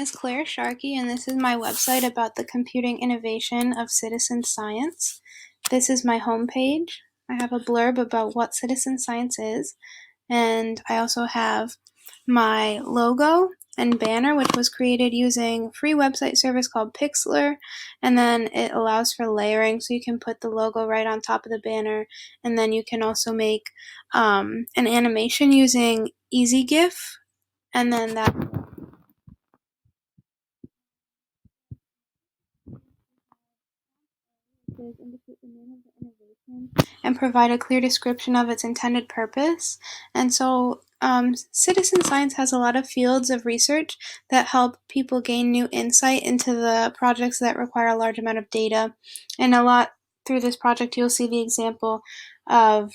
is Claire Sharkey, and this is my website about the computing innovation of citizen science. This is my homepage. I have a blurb about what citizen science is, and I also have my logo and banner, which was created using a free website service called Pixlr, and then it allows for layering, so you can put the logo right on top of the banner, and then you can also make an animation using EasyGIF, and then that indicate the name of the innovation and provide a clear description of its intended purpose. And so citizen science has a lot of fields of research that help people gain new insight into the projects that require a large amount of data. And a lot through this project, you'll see the example of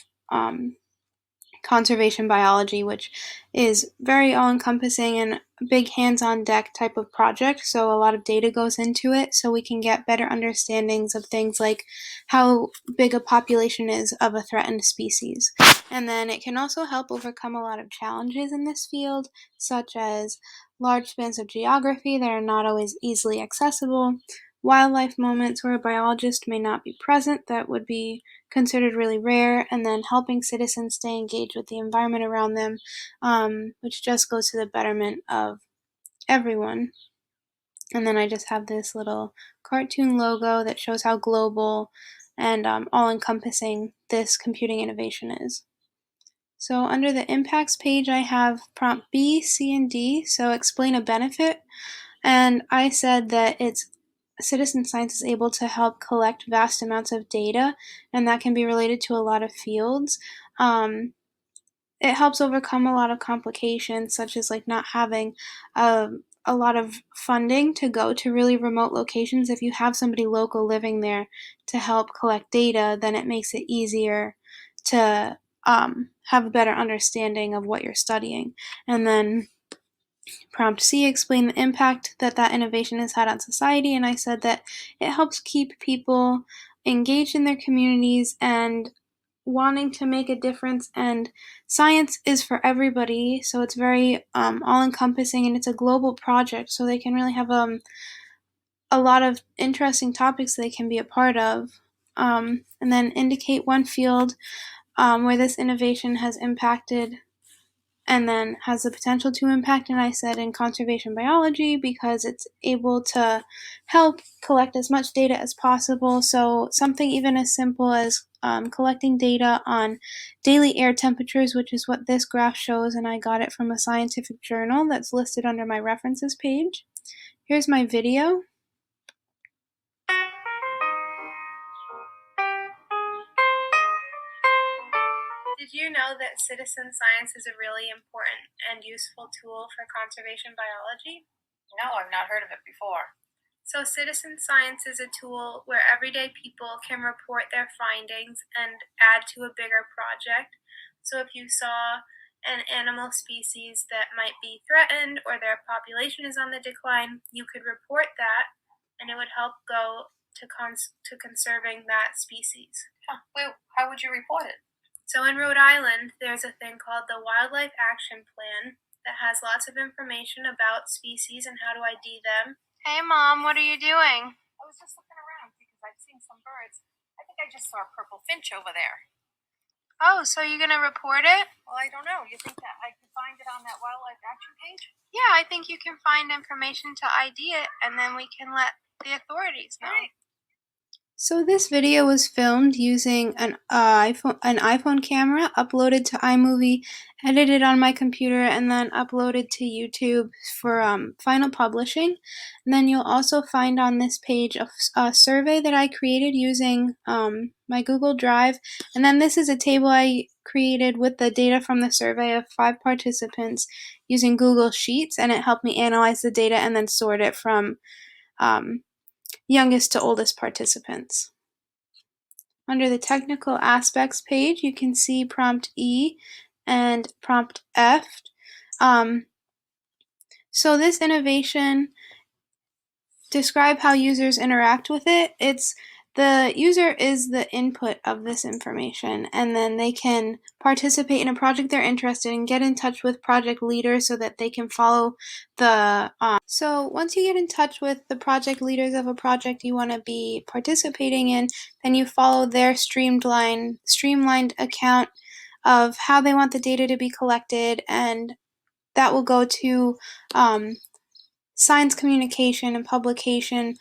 conservation biology, which is very all-encompassing and big hands-on-deck type of project, so a lot of data goes into it, so we can get better understandings of things like how big a population is of a threatened species. And then it can also help overcome a lot of challenges in this field, such as large spans of geography that are not always easily accessible, wildlife moments where a biologist may not be present that would be considered really rare, and then helping citizens stay engaged with the environment around them, which just goes to the betterment of everyone. And then I just have this little cartoon logo that shows how global and all-encompassing this computing innovation is. So under the impacts page, I have prompt B, C, and D, so explain a benefit. And I said that citizen science is able to help collect vast amounts of data, and that can be related to a lot of fields. It helps overcome a lot of complications, such as like not having a lot of funding to go to really remote locations. If you have somebody local living there to help collect data, then it makes it easier to have a better understanding of what you're studying. And then prompt C, explain the impact that innovation has had on society, and I said that it helps keep people engaged in their communities and wanting to make a difference, and science is for everybody, so it's very all-encompassing, and it's a global project, so they can really have a lot of interesting topics they can be a part of. And then indicate one field where this innovation has impacted and then has the potential to impact, and I said in conservation biology because it's able to help collect as much data as possible. So something even as simple as collecting data on daily air temperatures, which is what this graph shows, and I got it from a scientific journal that's listed under my references page. Here's my video. Did you know that citizen science is a really important and useful tool for conservation biology? No, I've not heard of it before. So citizen science is a tool where everyday people can report their findings and add to a bigger project. So if you saw an animal species that might be threatened or their population is on the decline, you could report that and it would help go to conserving that species. Huh. Well, how would you report it? So in Rhode Island, there's a thing called the Wildlife Action Plan that has lots of information about species and how to ID them. Hey Mom, what are you doing? I was just looking around because I've seen some birds. I think I just saw a purple finch over there. Oh, so you're going to report it? Well, I don't know. You think that I can find it on that Wildlife Action page? Yeah, I think you can find information to ID it, and then we can let the authorities know. Right. So this video was filmed using an iPhone camera, uploaded to iMovie, edited on my computer, and then uploaded to YouTube for final publishing. And then you'll also find on this page a survey that I created using my Google Drive. And then this is a table I created with the data from the survey of 5 participants using Google Sheets, and it helped me analyze the data and then sort it from youngest to oldest participants. Under the technical aspects page, you can see prompt E and prompt F. So this innovation, describe how users interact with it. It's The user is the input of this information, and then they can participate in a project they're interested in, get in touch with project leaders so that they can follow the. So once you get in touch with the project leaders of a project you want to be participating in, then you follow their streamlined account of how they want the data to be collected, and that will go to science communication and publication,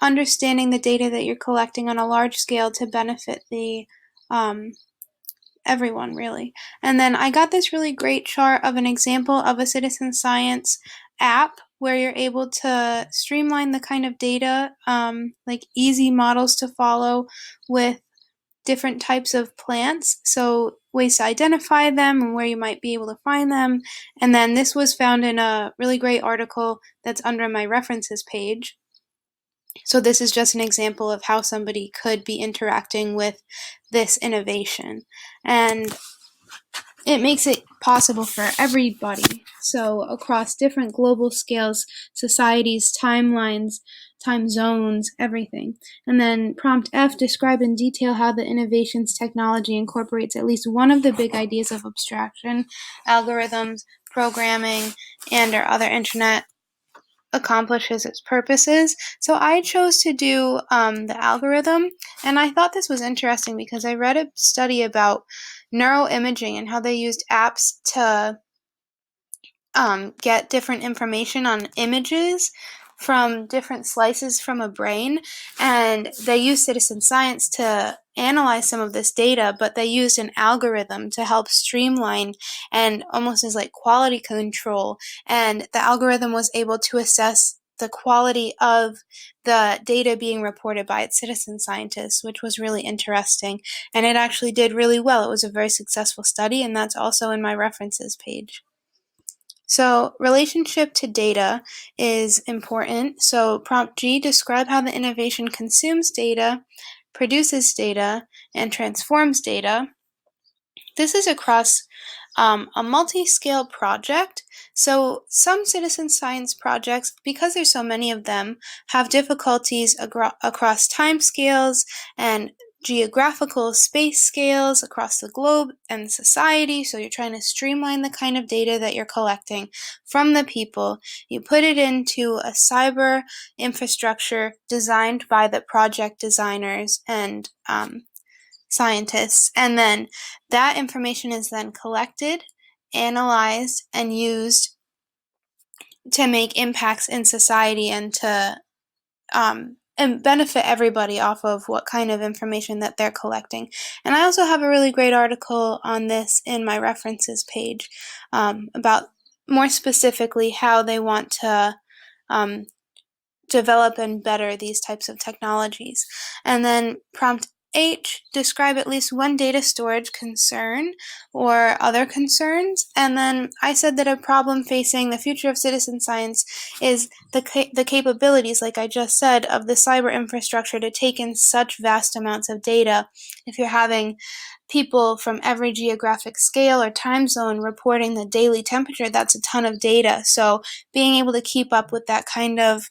understanding the data that you're collecting on a large scale to benefit the everyone really. And then I got this really great chart of an example of a citizen science app where you're able to streamline the kind of data, like easy models to follow with different types of plants, so ways to identify them and where you might be able to find them. And then this was found in a really great article that's under my references page. So this is just an example of how somebody could be interacting with this innovation. And it makes it possible for everybody. So across different global scales, societies, timelines, time zones, everything. And then prompt F, describe in detail how the innovations technology incorporates at least one of the big ideas of abstraction, algorithms, programming, and or other internet accomplishes its purposes. So I chose to do the algorithm, and I thought this was interesting because I read a study about neuroimaging and how they used apps to get different information on images from different slices from a brain, and they used citizen science to analyze some of this data, but they used an algorithm to help streamline and almost as like quality control, and the algorithm was able to assess the quality of the data being reported by its citizen scientists, which was really interesting, and it actually did really well. It was a very successful study, and that's also in my references page. So relationship to data is important. So prompt G, describe how the innovation consumes data, produces data, and transforms data. This is across a multi-scale project. So some citizen science projects, because there's so many of them, have difficulties across time scales and geographical space scales across the globe and society. So you're trying to streamline the kind of data that you're collecting from the people. You put it into a cyber infrastructure designed by the project designers and scientists, and then that information is then collected, analyzed, and used to make impacts in society and to and benefit everybody off of what kind of information that they're collecting. And I also have a really great article on this in my references page about more specifically how they want to develop and better these types of technologies. And then prompt H, describe at least one data storage concern or other concerns. And then I said that a problem facing the future of citizen science is the capabilities, like I just said, of the cyber infrastructure to take in such vast amounts of data. If you're having people from every geographic scale or time zone reporting the daily temperature, that's a ton of data. So being able to keep up with that kind of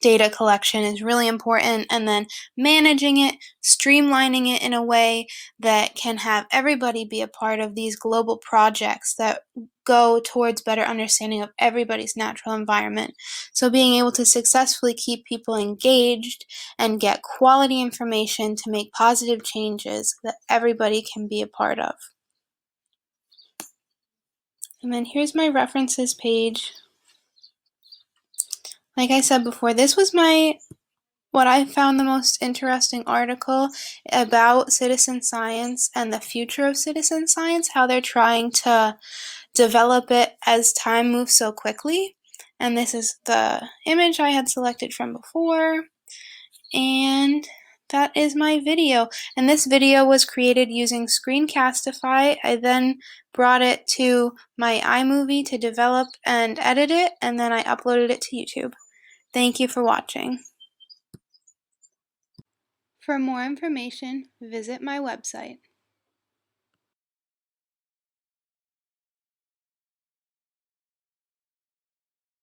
data collection is really important, and then managing it, streamlining it in a way that can have everybody be a part of these global projects that go towards better understanding of everybody's natural environment. So being able to successfully keep people engaged and get quality information to make positive changes that everybody can be a part of. And then here's my references page. Like I said before, this was what I found the most interesting article about citizen science and the future of citizen science, how they're trying to develop it as time moves so quickly. And this is the image I had selected from before. And that is my video. And this video was created using Screencastify. I then brought it to my iMovie to develop and edit it, and then I uploaded it to YouTube. Thank you for watching. For more information, visit my website.